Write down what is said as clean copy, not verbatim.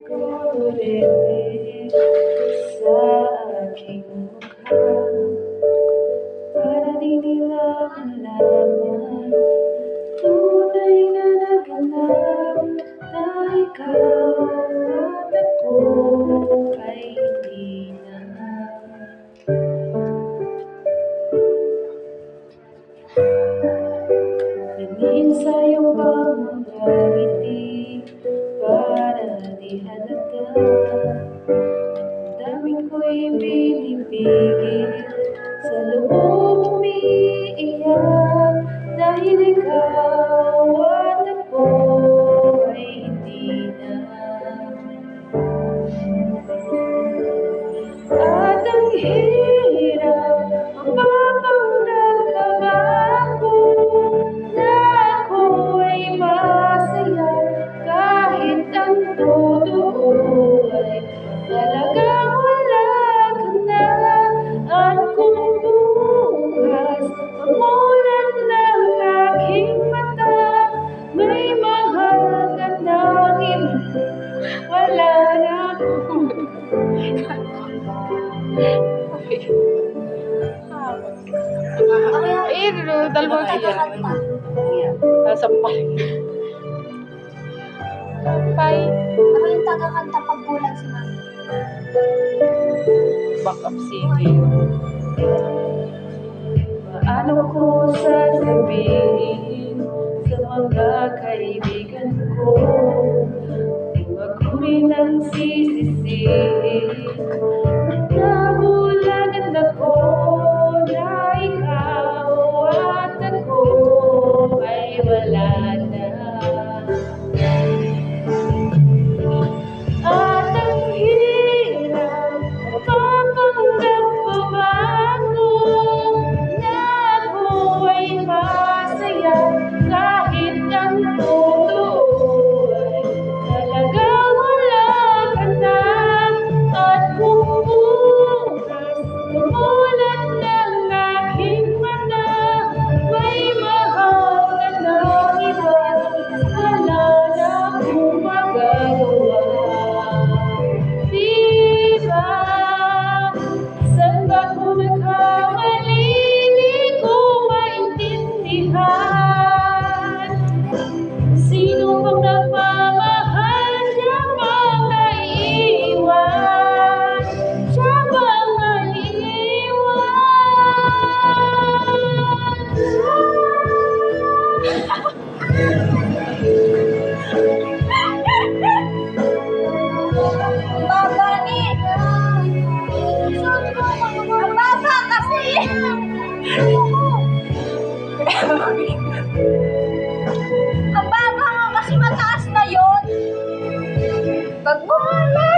Kurete sa aking mukha para di nila malaman tunay na naganap na ikaw at ako ay hindi na. Tingin sa iyong mga ngiti para di halata. Damdamin ko'y binibigil, sa loob umiiyak, dahil ikaw at ako ay hindi na. At ang hirap mapapanggap pa ba ako na ako ay masaya kahit ang totoo ay talagang wala ka na. At kung bukas pamulan ng aking mata, may mahal ka nang iba, wala na akong dalawang sampay. Ako yung taga-kanta pag kulang si mami. Backup singer. Paano ko sasabihin sa mga kaibigan ko, di maguri ng sisisihin, nabulagan ako na ikaw at ako ay wala na. At ang hirap mapapanggap pa ba ako na ako ay masaya kahit ang totoo ay talagang wala ka na. At kung bukas pamulan ng aking mata, may mahal ka nang iba, wala na akong magagawa. Di ba, saan ba ko nagkamali? Di ko maintindihan. Sino bang nagmamahal, siya bang naiiwan? Siya bang Ang baba ni! Ang baba kasi! Ang baba nga kasi mataas na yun! Pag wala